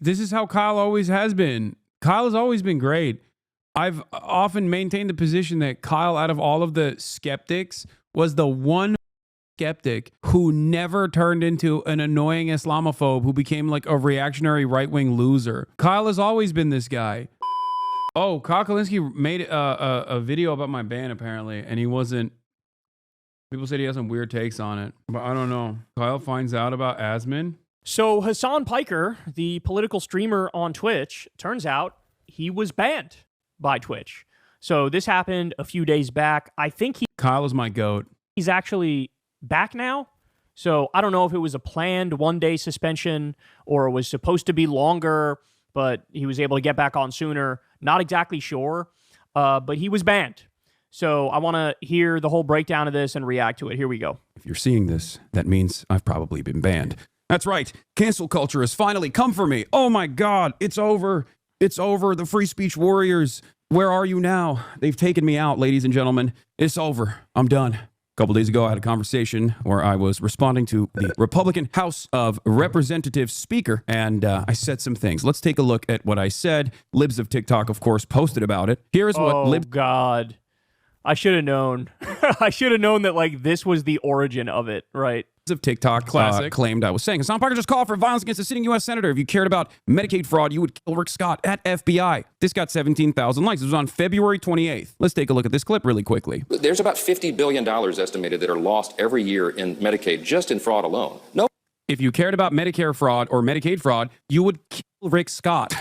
This is how Kyle always has been. Kyle has always been great. I've often maintained the position that Kyle, out of all of the skeptics, was the one skeptic who never turned into an annoying Islamophobe who became like a reactionary right-wing loser. Kyle has always been this guy. Oh, Kyle Kulinski made a video about my band apparently, and he wasn't. People said he has some weird takes on it, but I don't know. Kyle finds out about Asmon. So Hasan Piker, the political streamer on Twitch, turns out he was banned by Twitch. So this happened a few days back. I think Kyle is my goat. He's actually back now. So I don't know if it was a planned one-day suspension or it was supposed to be longer, but he was able to get back on sooner. Not exactly sure, but he was banned. So I want to hear the whole breakdown of this and react to it. Here we go. If you're seeing this, that means I've probably been banned. That's right. Cancel culture has finally come for me. Oh my God, it's over. It's over. The free speech warriors. Where are you now? They've taken me out, ladies and gentlemen. It's over. I'm done. A couple days ago, I had a conversation where I was responding to the Republican House of Representatives Speaker, and I said some things. Let's take a look at what I said. Libs of TikTok, of course, posted about it. Here's what Libs... Oh, God. I should have known. I should have known that, like, this was the origin of it, right? Of TikTok claimed I was saying Hasan Piker just called for violence against a sitting U.S. senator. If you cared about Medicaid fraud, you would kill Rick Scott at FBI. This got 17,000 likes. It was on February 28th. Let's take a look at this clip really quickly. There's about $50 billion estimated that are lost every year in Medicaid just in fraud alone. No. If you cared about Medicare fraud or Medicaid fraud, you would kill Rick Scott.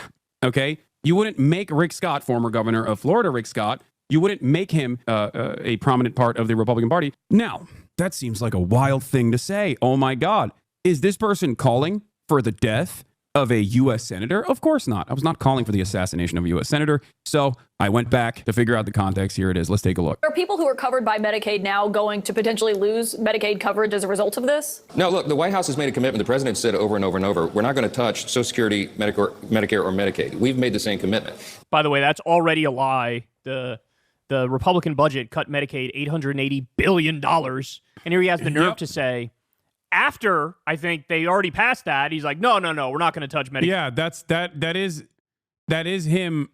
Okay? You wouldn't make Rick Scott, former governor of Florida, Rick Scott. You wouldn't make him a prominent part of the Republican Party. Now, that seems like a wild thing to say. Oh my God. Is this person calling for the death of a U.S. senator? Of course not. I was not calling for the assassination of a U.S. senator. So I went back to figure out the context. Here it is. Let's take a look. Are people who are covered by Medicaid now going to potentially lose Medicaid coverage as a result of this? No, look, the White House has made a commitment. The president said over and over and over, we're not going to touch Social Security, Medicare, or Medicaid. We've made the same commitment. By the way, that's already a lie. The Republican budget cut Medicaid $880 billion. And here he has the nerve to say, after I think they already passed that, he's like, no, we're not going to touch Medicaid. Yeah, that is him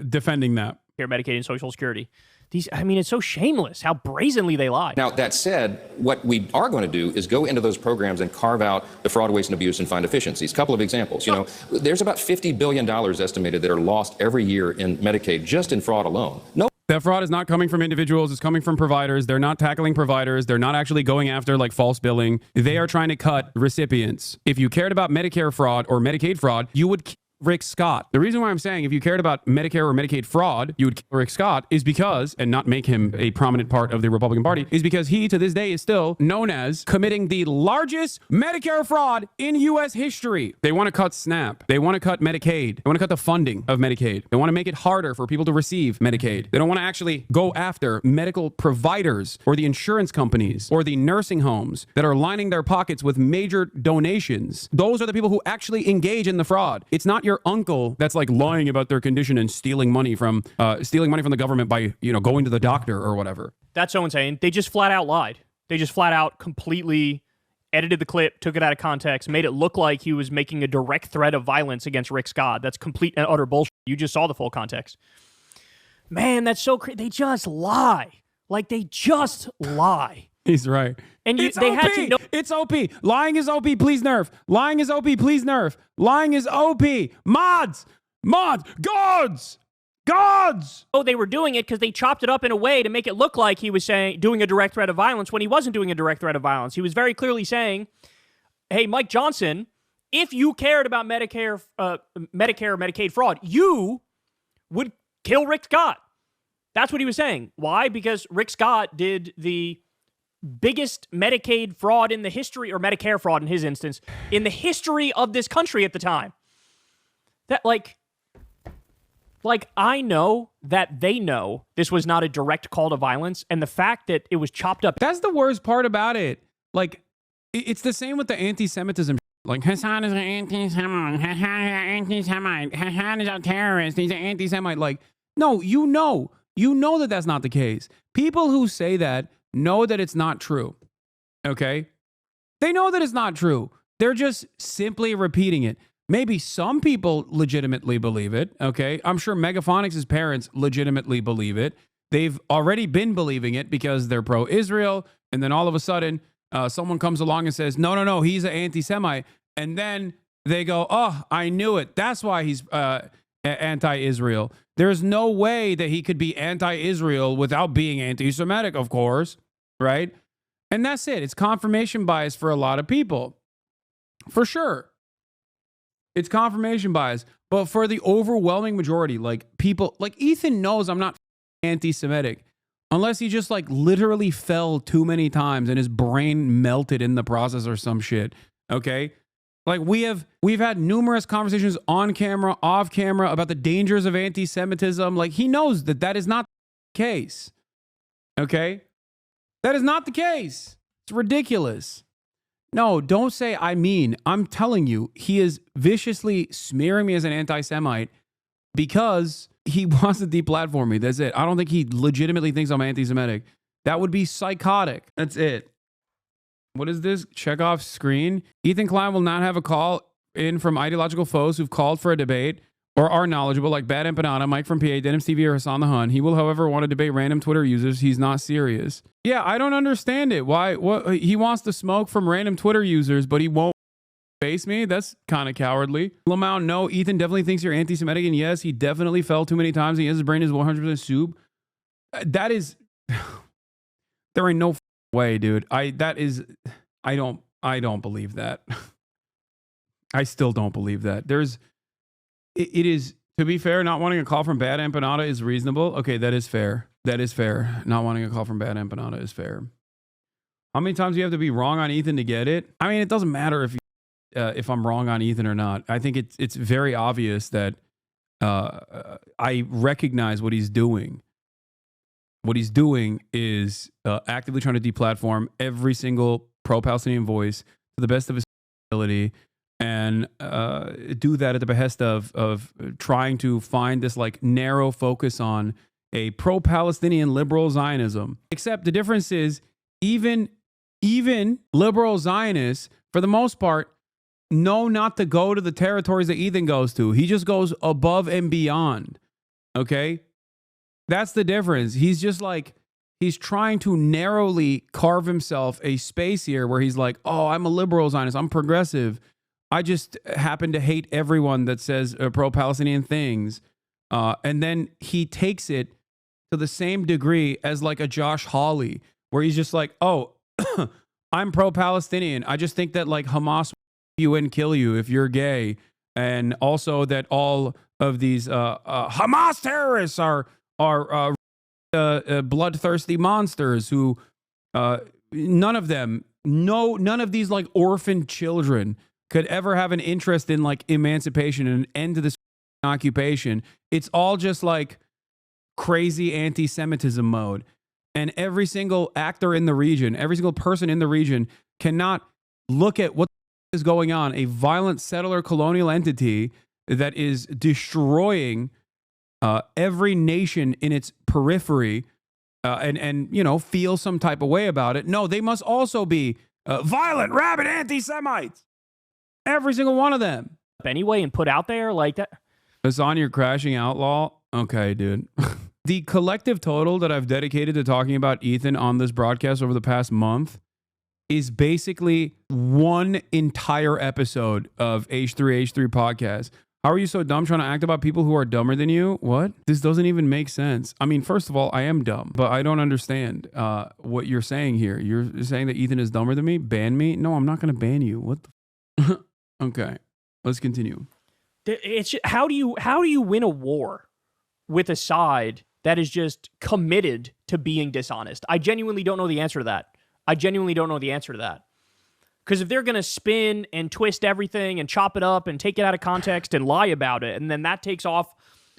defending that. Here, Medicaid and Social Security. It's so shameless how brazenly they lie. Now, that said, what we are going to do is go into those programs and carve out the fraud, waste, and abuse and find efficiencies. A couple of examples. You know, there's about $50 billion estimated that are lost every year in Medicaid just in fraud alone. That fraud is not coming from individuals. It's coming from providers. They're not tackling providers. They're not actually going after like false billing. They are trying to cut recipients. If you cared about Medicare fraud or Medicaid fraud, you would kill Rick Scott. The reason why I'm saying if you cared about Medicare or Medicaid fraud, you would kill Rick Scott is because, and not make him a prominent part of the Republican Party, is because he to this day is still known as committing the largest Medicare fraud in U.S. history. They want to cut SNAP. They want to cut Medicaid. They want to cut the funding of Medicaid. They want to make it harder for people to receive Medicaid. They don't want to actually go after medical providers or the insurance companies or the nursing homes that are lining their pockets with major donations. Those are the people who actually engage in the fraud. It's not your uncle that's like lying about their condition and stealing money from the government by, going to the doctor or whatever. That's so insane. They just flat out lied. They just flat out completely edited the clip, took it out of context, made it look like he was making a direct threat of violence against Rick Scott. That's complete and utter bullshit. You just saw the full context. Man, that's so crazy. They just lie. Like, they just lie. He's right. And they had to know. It's OP. Lying is OP. Please nerf. Lying is OP. Please nerf. Lying is OP. Mods. Gods. Oh, they were doing it because they chopped it up in a way to make it look like he was doing a direct threat of violence when he wasn't doing a direct threat of violence. He was very clearly saying, hey, Mike Johnson, if you cared about Medicare or Medicaid fraud, you would kill Rick Scott. That's what he was saying. Why? Because Rick Scott did the biggest Medicaid fraud in the history, or Medicare fraud in his instance, in the history of this country at the time. That, like I know that they know this was not a direct call to violence, and the fact that it was chopped up. That's the worst part about it. Like, it's the same with the anti-Semitism. Like, Hasan is an anti-Semite. Hasan is a terrorist. He's an anti-Semite. Like, no, you know that that's not the case. People who say that know that it's not true. Okay? They know that it's not true. They're just simply repeating it. Maybe some people legitimately believe it, okay? I'm sure Megaphonics' parents legitimately believe it. They've already been believing it because they're pro-Israel, and then all of a sudden, someone comes along and says, no, he's an anti-Semite, and then they go, oh, I knew it. That's why he's anti-Israel. There's no way that he could be anti-Israel without being anti-Semitic, of course, right? And that's it. It's confirmation bias for a lot of people, for sure. It's confirmation bias. But for the overwhelming majority, like people, like Ethan knows I'm not anti-Semitic unless he just like literally fell too many times and his brain melted in the process or some shit. Okay. Like we've had numerous conversations on camera, off camera about the dangers of anti-Semitism. Like he knows that that is not the case. Okay. That is not the case. It's ridiculous. No, don't say I mean. I'm telling you, he is viciously smearing me as an anti-Semite because he wants to deplatform me. That's it. I don't think he legitimately thinks I'm anti-Semitic. That would be psychotic. That's it. What is this? Check off screen. Ethan Klein will not have a call in from ideological foes who've called for a debate or are knowledgeable, like Bad Empanada, Mike from PA, Denim TV, or Hassan the Hun. He will, however, want to debate random Twitter users. He's not serious. Yeah, I don't understand it. Why? What? He wants to smoke from random Twitter users, but he won't face me? That's kind of cowardly. Lamau, no, Ethan definitely thinks you're anti-Semitic, and yes, he definitely fell too many times. His brain is 100% soup. That is... there ain't no way, dude. I don't believe that. I still don't believe that. It is, to be fair, not wanting a call from Bad Empanada is reasonable. Okay, that is fair. That is fair. Not wanting a call from Bad Empanada is fair. How many times do you have to be wrong on Ethan to get it? I mean, it doesn't matter if I'm wrong on Ethan or not. I think it's very obvious that I recognize what he's doing. What he's doing is actively trying to deplatform every single pro-Palestinian voice to the best of his ability, and do that at the behest of trying to find this like narrow focus on a pro-Palestinian liberal Zionism. Except the difference is even liberal Zionists, for the most part, know not to go to the territories that Ethan goes to. He just goes above and beyond. Okay? That's the difference. He's just like, he's trying to narrowly carve himself a space here where he's like, oh, I'm a liberal Zionist. I'm progressive. I just happen to hate everyone that says pro-Palestinian things. And then he takes it to the same degree as like a Josh Hawley, where he's just like, oh, I'm pro-Palestinian. I just think that like Hamas will you and kill you if you're gay. And also that all of these Hamas terrorists are bloodthirsty monsters who none of these like orphan children could ever have an interest in like emancipation and an end to this occupation. It's all just like crazy anti-Semitism mode. And every single actor in the region, every single person in the region cannot look at what is going on. A violent settler colonial entity that is destroying every nation in its periphery and you know, feel some type of way about it. No, they must also be violent, rabid anti-Semites. Every single one of them. Anyway, and put out there like that. Hassan, you're crashing outlaw. Okay, dude. The collective total that I've dedicated to talking about Ethan on this broadcast over the past month is basically one entire episode of H3H3 podcast. How are you so dumb trying to act about people who are dumber than you? What? This doesn't even make sense. I mean, first of all, I am dumb, but I don't understand what you're saying here. You're saying that Ethan is dumber than me? Ban me? No, I'm not going to ban you. What the Okay, let's continue. It's just, how do you win a war with a side that is just committed to being dishonest? I genuinely don't know the answer to that. Because if they're going to spin and twist everything and chop it up and take it out of context and lie about it, and then that takes off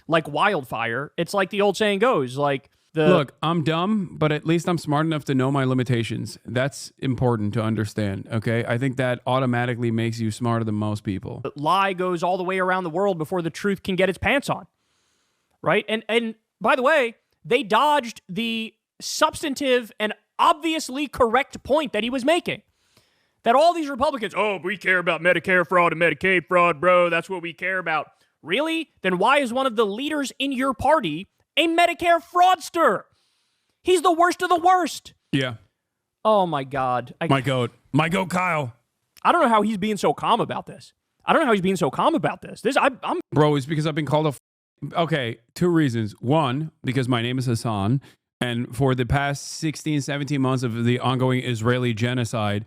like wildfire, it's like the old saying goes, like Look, I'm dumb, but at least I'm smart enough to know my limitations. That's important to understand, okay? I think that automatically makes you smarter than most people. Lie goes all the way around the world before the truth can get its pants on, right? And by the way, they dodged the substantive and obviously correct point that he was making. that all these Republicans, oh, we care about Medicare fraud and Medicaid fraud, bro. That's what we care about. Really? Then why is one of the leaders in your party a Medicare fraudster? He's the worst of the worst. Yeah. Oh, my God. My goat, Kyle. I don't know how he's being so calm about this. Bro, it's because I've been called okay, two reasons. One, because my name is Hassan, and for the past 16, 17 months of the ongoing Israeli genocide,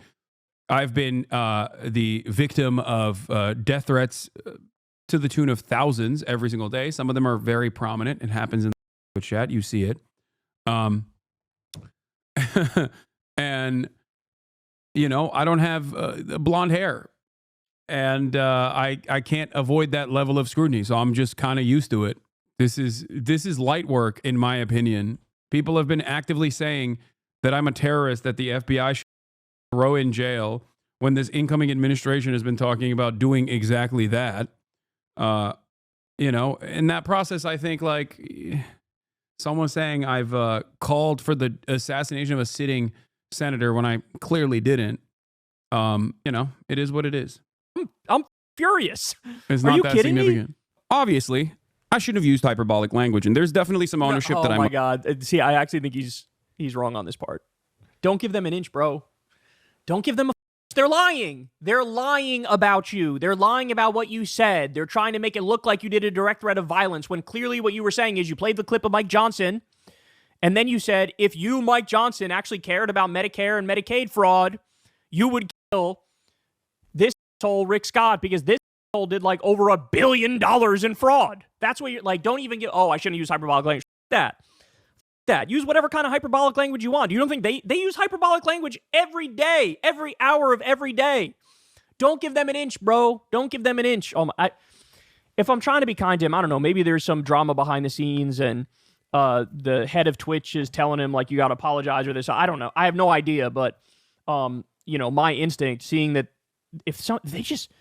I've been the victim of death threats to the tune of thousands every single day. Some of them are very prominent. It happens in the chat. You see it. And, you know, I don't have blonde hair. And I can't avoid that level of scrutiny. So I'm just kind of used to it. This is light work, in my opinion. People have been actively saying that I'm a terrorist, that the FBI should throw in jail, when this incoming administration has been talking about doing exactly that. You know, in that process, I think, like, someone saying I've called for the assassination of a sitting senator when I clearly didn't. You know, it is what it is. I'm furious. It's Are not you that kidding significant. me? Obviously, I shouldn't have used hyperbolic language, and there's definitely some ownership that I'm. Oh my God! See, I actually think he's wrong on this part. Don't give them an inch, bro. Don't give them a. They're lying. They're lying about you. They're lying about what you said. They're trying to make it look like you did a direct threat of violence, when clearly what you were saying is you played the clip of Mike Johnson, and then you said if you, Mike Johnson, actually cared about Medicare and Medicaid fraud, you would kill this asshole Rick Scott, because this asshole did like over $1 billion in fraud. That's what you're like. Don't even get. Oh, I shouldn't use hyperbolic language. That. Use whatever kind of hyperbolic language you want. You don't think they use hyperbolic language every day, every hour of every day? Don't give them an inch, bro. Don't give them an inch. If I'm trying to be kind to him, I don't know, maybe there's some drama behind the scenes and the head of Twitch is telling him, like, you got to apologize or this. I don't know. I have no idea, but you know, my instinct, seeing that if they just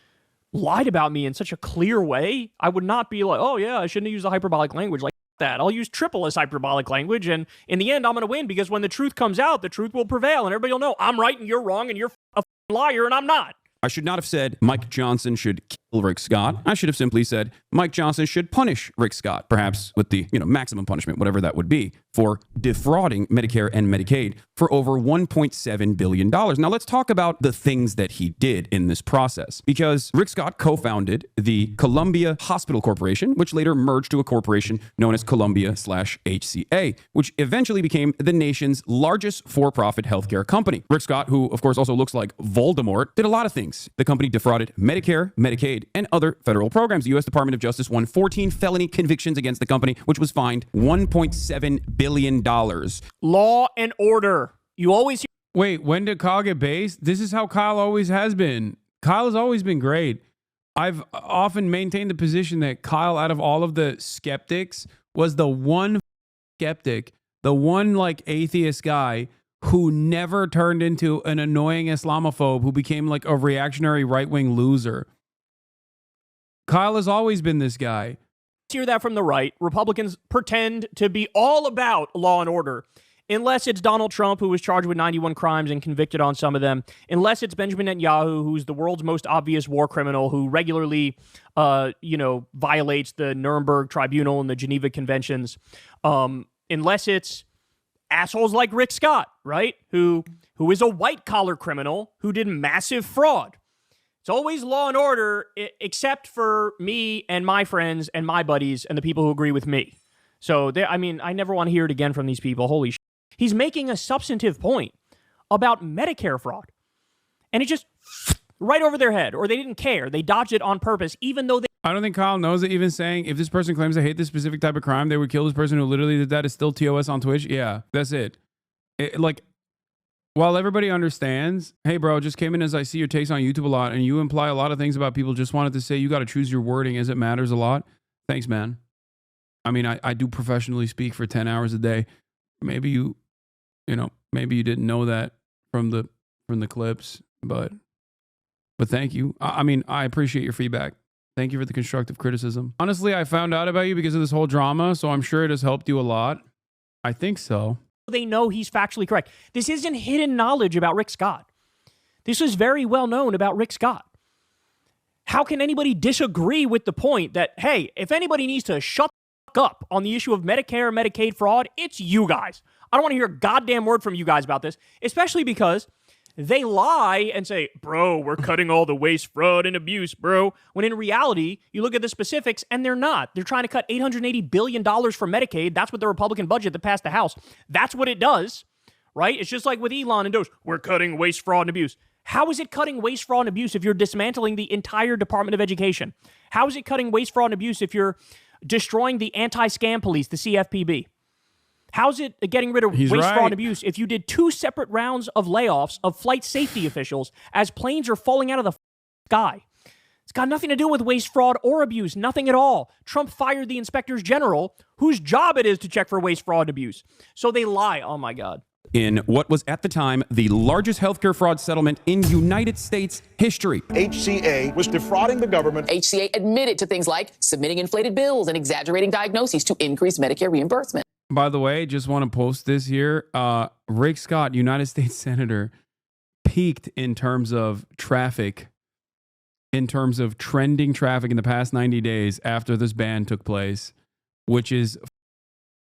lied about me in such a clear way, I would not be like, oh yeah, I shouldn't have used the hyperbolic language. Like that. I'll use triple as hyperbolic language, and in the end, I'm going to win, because when the truth comes out, the truth will prevail, and everybody will know I'm right and you're wrong, and you're a liar and I'm not. I should not have said Mike Johnson should kill Rick Scott. I should have simply said Mike Johnson should punish Rick Scott, perhaps with the maximum punishment, whatever that would be, for defrauding Medicare and Medicaid for over $1.7 billion. Now let's talk about the things that he did in this process, because Rick Scott co-founded the Columbia Hospital Corporation, which later merged to a corporation known as Columbia/HCA, which eventually became the nation's largest for-profit healthcare company. Rick Scott, who of course also looks like Voldemort, did a lot of things. The company defrauded Medicare, Medicaid, and other federal programs. The U.S. Department of Justice won 14 felony convictions against the company, which was fined $1.7 billion. Law and order. You always hear. Wait, when did Kyle get based? This is how Kyle always has been. Kyle has always been great. I've often maintained the position that Kyle, out of all of the skeptics, was the one skeptic, the one like atheist guy who never turned into an annoying Islamophobe who became like a reactionary right-wing loser. Kyle has always been this guy. Hear that from the right. Republicans pretend to be all about law and order, unless it's Donald Trump, who was charged with 91 crimes and convicted on some of them, unless it's Benjamin Netanyahu, who's the world's most obvious war criminal, who regularly violates the Nuremberg Tribunal and the Geneva Conventions, unless it's assholes like Rick Scott, right? Who is a white-collar criminal who did massive fraud. It's always law and order, except for me and my friends and my buddies and the people who agree with me. So, I never want to hear it again from these people. Holy shit. He's making a substantive point about Medicare fraud. And it just right over their head, or they didn't care. They dodged it on purpose, even though they... I don't think Kyle knows that even saying if this person claims they hate this specific type of crime, they would kill this person who literally did that is still TOS on Twitch. Yeah, that's it. While everybody understands, hey, bro, just came in as I see your takes on YouTube a lot, and you imply a lot of things about people, just wanted to say you got to choose your wording as it matters a lot. Thanks, man. I mean, I do professionally speak for 10 hours a day. Maybe you didn't know that from the clips, but thank you. I mean, I appreciate your feedback. Thank you for the constructive criticism. Honestly, I found out about you because of this whole drama, so I'm sure it has helped you a lot. I think so. They know he's factually correct. This isn't hidden knowledge about Rick Scott. This is very well known about Rick Scott. How can anybody disagree with the point that, hey, if anybody needs to shut the fuck up on the issue of Medicare and Medicaid fraud, it's you guys. I don't want to hear a goddamn word from you guys about this, especially because they lie and say, bro, we're cutting all the waste, fraud, and abuse, bro. When in reality, you look at the specifics and they're not. They're trying to cut $880 billion from Medicaid. That's what the Republican budget that passed the House. That's what it does, right? It's just like with Elon and Doge. We're cutting waste, fraud, and abuse. How is it cutting waste, fraud, and abuse if you're dismantling the entire Department of Education? How is it cutting waste, fraud, and abuse if you're destroying the anti-scam police, the CFPB? How's it getting rid of waste, fraud, and abuse if you did 2 separate rounds of layoffs of flight safety officials as planes are falling out of the sky? It's got nothing to do with waste, fraud, or abuse. Nothing at all. Trump fired the inspectors general whose job it is to check for waste, fraud, and abuse. So they lie. Oh, my God. In what was at the time the largest healthcare fraud settlement in United States history. HCA was defrauding the government. HCA admitted to things like submitting inflated bills and exaggerating diagnoses to increase Medicare reimbursement. By the way, just want to post this here. Rick Scott, United States Senator, peaked in terms of traffic, in terms of trending traffic in the past 90 days after this ban took place, which is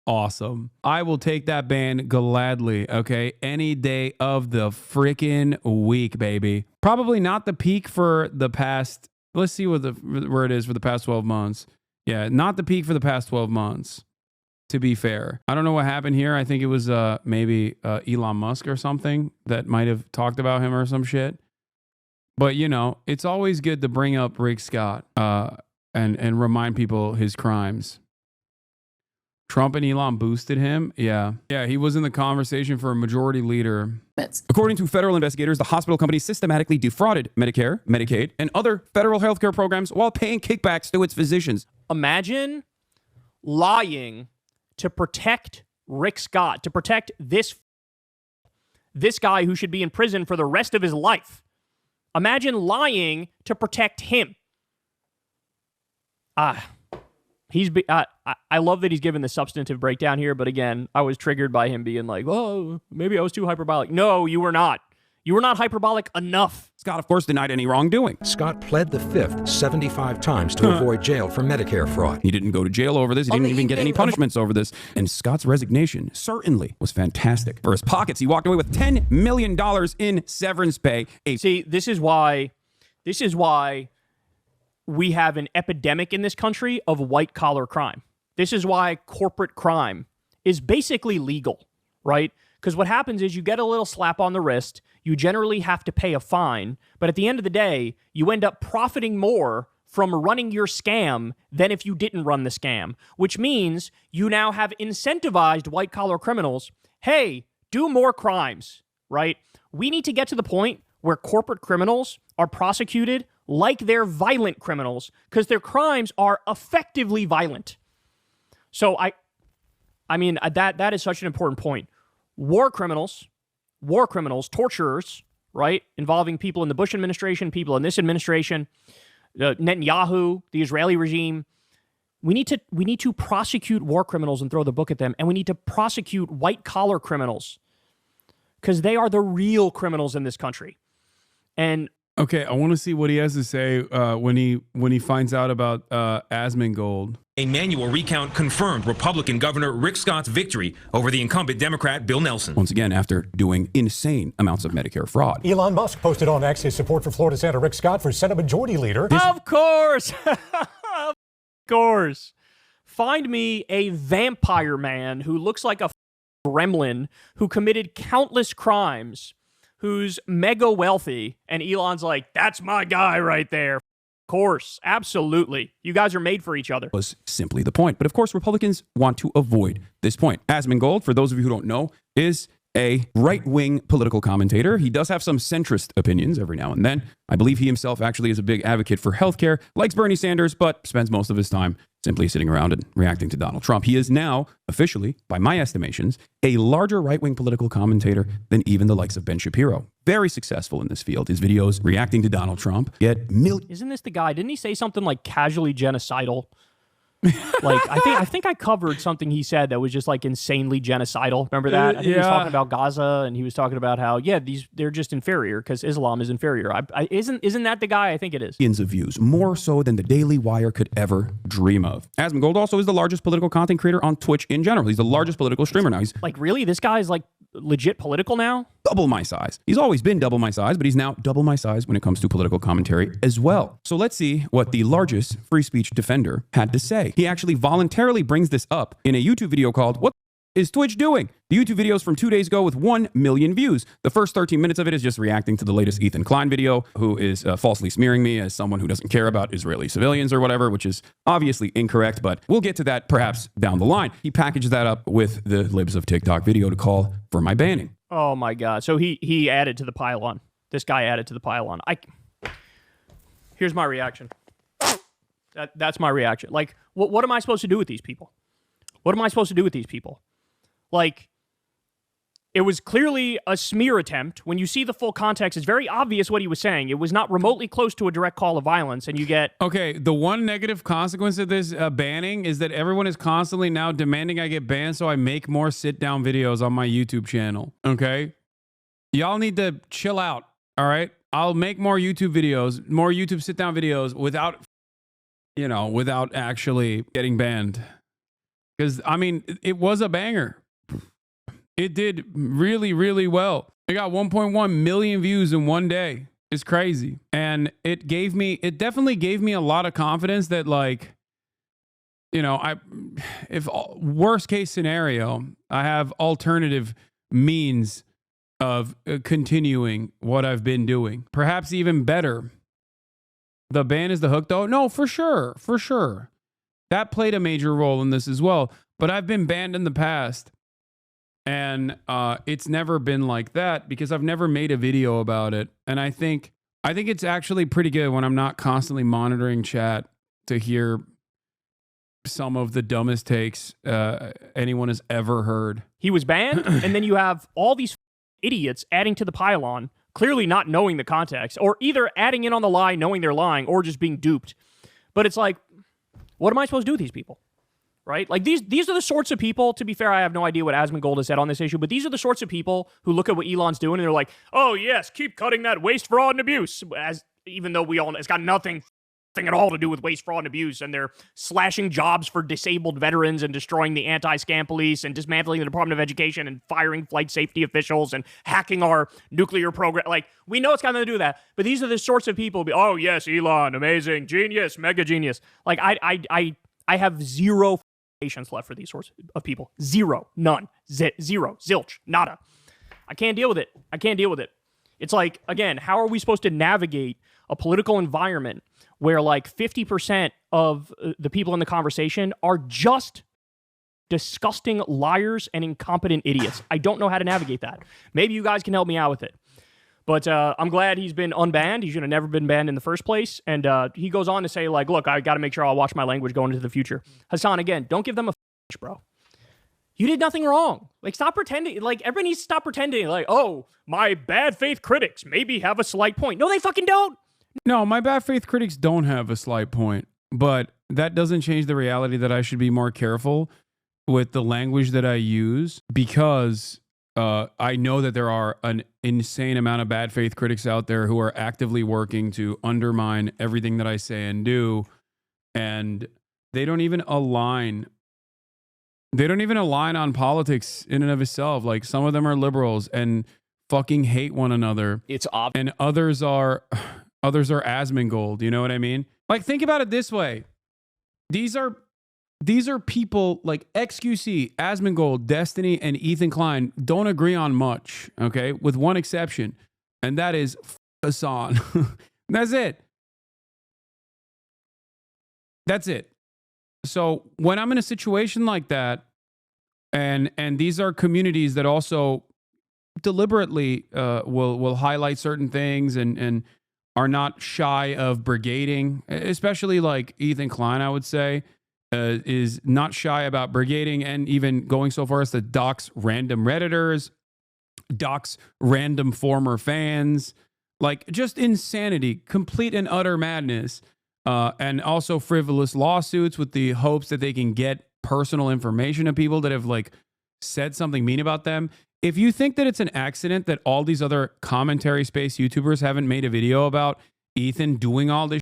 awesome. I will take that ban gladly, okay? Any day of the freaking week, baby. Probably not the peak for the past, let's see where it is for the past 12 months. Yeah, not the peak for the past 12 months, to be fair. I don't know what happened here. I think it was maybe Elon Musk or something that might have talked about him or some shit. But, you know, it's always good to bring up Rick Scott and remind people his crimes. Trump and Elon boosted him. Yeah, he was in the conversation for a majority leader. According to federal investigators, the hospital company systematically defrauded Medicare, Medicaid, and other federal healthcare programs while paying kickbacks to its physicians. Imagine lying to protect Rick Scott, to protect this guy who should be in prison for the rest of his life. Imagine lying to protect him. I love that he's given the substantive breakdown here, but again, I was triggered by him being like, oh, maybe I was too hyperbolic. No, you were not. You were not hyperbolic enough. Scott, of course, denied any wrongdoing. Scott pled the fifth 75 times to avoid jail for Medicare fraud. He didn't go to jail over this. He didn't even get any punishments over this. And Scott's resignation certainly was fantastic. For his pockets, he walked away with $10 million in severance pay. See, this is why we have an epidemic in this country of white-collar crime. This is why corporate crime is basically legal, right? Because what happens is you get a little slap on the wrist, you generally have to pay a fine, but at the end of the day, you end up profiting more from running your scam than if you didn't run the scam, which means you now have incentivized white-collar criminals, hey, do more crimes, right? We need to get to the point where corporate criminals are prosecuted like they're violent criminals because their crimes are effectively violent. So I mean that is such an important point. War criminals, torturers, right? Involving people in the Bush administration, people in this administration, Netanyahu, the Israeli regime. We need to prosecute war criminals and throw the book at them, and we need to prosecute white collar criminals because they are the real criminals in this country. And okay, I want to see what he has to say when he finds out about Asmongold. A manual recount confirmed Republican Governor Rick Scott's victory over the incumbent Democrat Bill Nelson. Once again, after doing insane amounts of Medicare fraud. Elon Musk posted on X his support for Florida Senator Rick Scott for Senate Majority Leader. Of course. Of course. Find me a vampire man who looks like a gremlin who committed countless crimes, who's mega wealthy, and Elon's like, that's my guy right there. Of course, absolutely. You guys are made for each other. Was simply the point. But of course, Republicans want to avoid this point. Asmongold, for those of you who don't know, is a right-wing political commentator. He does have some centrist opinions every now and then. I believe he himself actually is a big advocate for healthcare, likes Bernie Sanders, but spends most of his time simply sitting around and reacting to Donald Trump. He is now, officially, by my estimations, a larger right-wing political commentator than even the likes of Ben Shapiro. Very successful in this field. His videos reacting to Donald Trump get millions. Isn't this the guy? Didn't he say something like casually genocidal Like, I think I covered something he said that was just like insanely genocidal. Remember that? I think he was talking about Gaza, and he was talking about how they're just inferior because Islam is inferior. Isn't that the guy? I think it is. Millions of views, more so than the Daily Wire could ever dream of. Asmongold also is the largest political content creator on Twitch in general. He's the largest political streamer now. He's like, really? This guy's like legit political now? double my size. He's always been double my size, but he's now double my size when it comes to political commentary as well. So let's see what the largest free speech defender had to say. He actually voluntarily brings this up in a YouTube video called "What is Twitch doing?" The YouTube video is from 2 days ago with 1 million views. The first 13 minutes of it is just reacting to the latest Ethan Klein video, who is falsely smearing me as someone who doesn't care about Israeli civilians or whatever, which is obviously incorrect, but we'll get to that perhaps down the line. He packaged that up with the Libs of TikTok video to call for my banning. Oh my God. So he added to the pile-on. This guy added to the pile-on. Here's my reaction. That's my reaction. Like, what am I supposed to do with these people? What am I supposed to do with these people? Like, it was clearly a smear attempt. When you see the full context, it's very obvious what he was saying. It was not remotely close to a direct call of violence, and you get... Okay, the one negative consequence of this banning is that everyone is constantly now demanding I get banned so I make more sit-down videos on my YouTube channel, okay? Y'all need to chill out, all right? I'll make more YouTube videos, more YouTube sit-down videos without actually getting banned. Because, I mean, it was a banger. It did really, really well. It got 1.1 million views in one day. It's crazy. And it definitely gave me a lot of confidence that, like, if worst case scenario, I have alternative means of continuing what I've been doing. Perhaps even better. The ban is the hook, though? No, for sure. For sure. That played a major role in this as well. But I've been banned in the past. And it's never been like that because I've never made a video about it. And I think it's actually pretty good when I'm not constantly monitoring chat to hear some of the dumbest takes anyone has ever heard. He was banned, and then you have all these idiots adding to the pile-on, clearly not knowing the context, or either adding in on the lie, knowing they're lying, or just being duped. But it's like, what am I supposed to do with these people? Right? Like, these are the sorts of people, to be fair, I have no idea what Asmongold has said on this issue, but these are the sorts of people who look at what Elon's doing and they're like, oh yes, keep cutting that waste, fraud, and abuse. Even though we all know it's got nothing at all to do with waste, fraud, and abuse, and they're slashing jobs for disabled veterans and destroying the anti-scam police and dismantling the Department of Education and firing flight safety officials and hacking our nuclear program. Like, we know it's got nothing to do with that, but these are the sorts of people, oh yes, Elon, amazing, genius, mega genius. Like, I have zero patience left for these sorts of people. Zero. None. Zero. Zilch. Nada. I can't deal with it. It's like, again, how are we supposed to navigate a political environment where like 50% of the people in the conversation are just disgusting liars and incompetent idiots? I don't know how to navigate that. Maybe you guys can help me out with it. But I'm glad he's been unbanned. He should have never been banned in the first place. And he goes on to say, like, look, I got to make sure I'll watch my language going into the future. Hasan, again, don't give them a bro. You did nothing wrong. Like, stop pretending. Like, everybody needs to stop pretending. Like, oh, my bad faith critics maybe have a slight point. No, they fucking don't. No, my bad faith critics don't have a slight point. But that doesn't change the reality that I should be more careful with the language that I use because... I know that there are an insane amount of bad faith critics out there who are actively working to undermine everything that I say and do, and they don't even align. They don't even align on politics in and of itself. Like, some of them are liberals and fucking hate one another. It's obvious. And others are Asmongold. You know what I mean? Like, think about it this way: these are people like XQC, Asmongold, Destiny, and Ethan Klein don't agree on much, okay? With one exception, and that is Hasan. That's it. That's it. So when I'm in a situation like that, and these are communities that also deliberately will highlight certain things and are not shy of brigading, especially like Ethan Klein, I would say. Is not shy about brigading and even going so far as to dox random Redditors, dox random former fans, like just insanity, complete and utter madness. and also frivolous lawsuits with the hopes that they can get personal information of people that have like said something mean about them. If you think that it's an accident that all these other commentary space YouTubers haven't made a video about Ethan doing all this,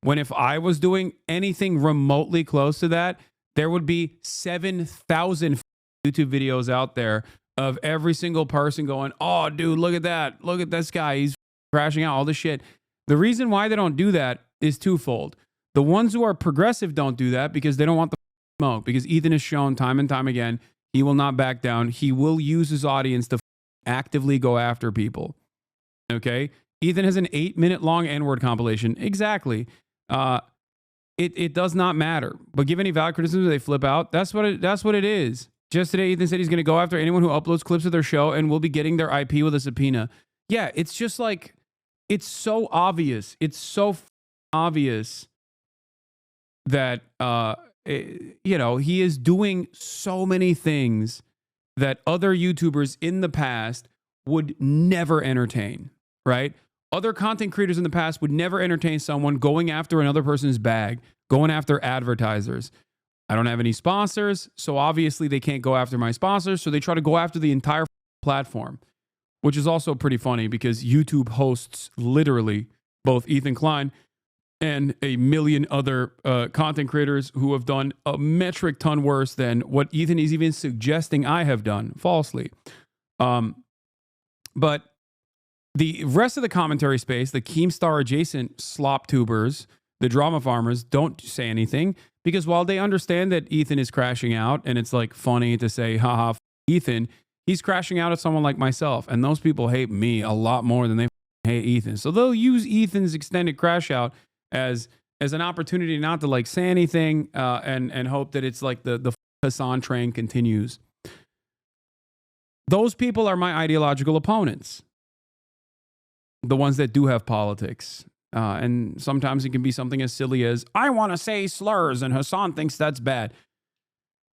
when if I was doing anything remotely close to that, there would be 7,000 YouTube videos out there of every single person going, oh, dude, look at that. Look at this guy. He's crashing out, all this shit. The reason why they don't do that is twofold. The ones who are progressive don't do that because they don't want the smoke, because Ethan has shown time and time again, he will not back down. He will use his audience to actively go after people. Okay? Ethan has an 8-minute long N-word compilation. Exactly. It does not matter. But give any valid criticism, they flip out. That's what it is. Just today, Ethan said he's going to go after anyone who uploads clips of their show and will be getting their IP with a subpoena. Yeah, it's just like, it's so obvious. It's so obvious that, he is doing so many things that other YouTubers in the past would never entertain, right? Other content creators in the past would never entertain someone going after another person's bag, going after advertisers. I don't have any sponsors, so obviously they can't go after my sponsors, so they try to go after the entire platform, which is also pretty funny because YouTube hosts literally both Ethan Klein and a million other content creators who have done a metric ton worse than what Ethan is even suggesting I have done falsely. But the rest of the commentary space, the Keemstar adjacent slop tubers, the drama farmers, don't say anything because while they understand that Ethan is crashing out and it's like funny to say, haha, Ethan, he's crashing out at someone like myself. And those people hate me a lot more than they hate Ethan. So they'll use Ethan's extended crash out as an opportunity not to like say anything and hope that it's like the Hasan train continues. Those people are my ideological opponents. The ones that do have politics. And sometimes it can be something as silly as, I want to say slurs and Hasan thinks that's bad.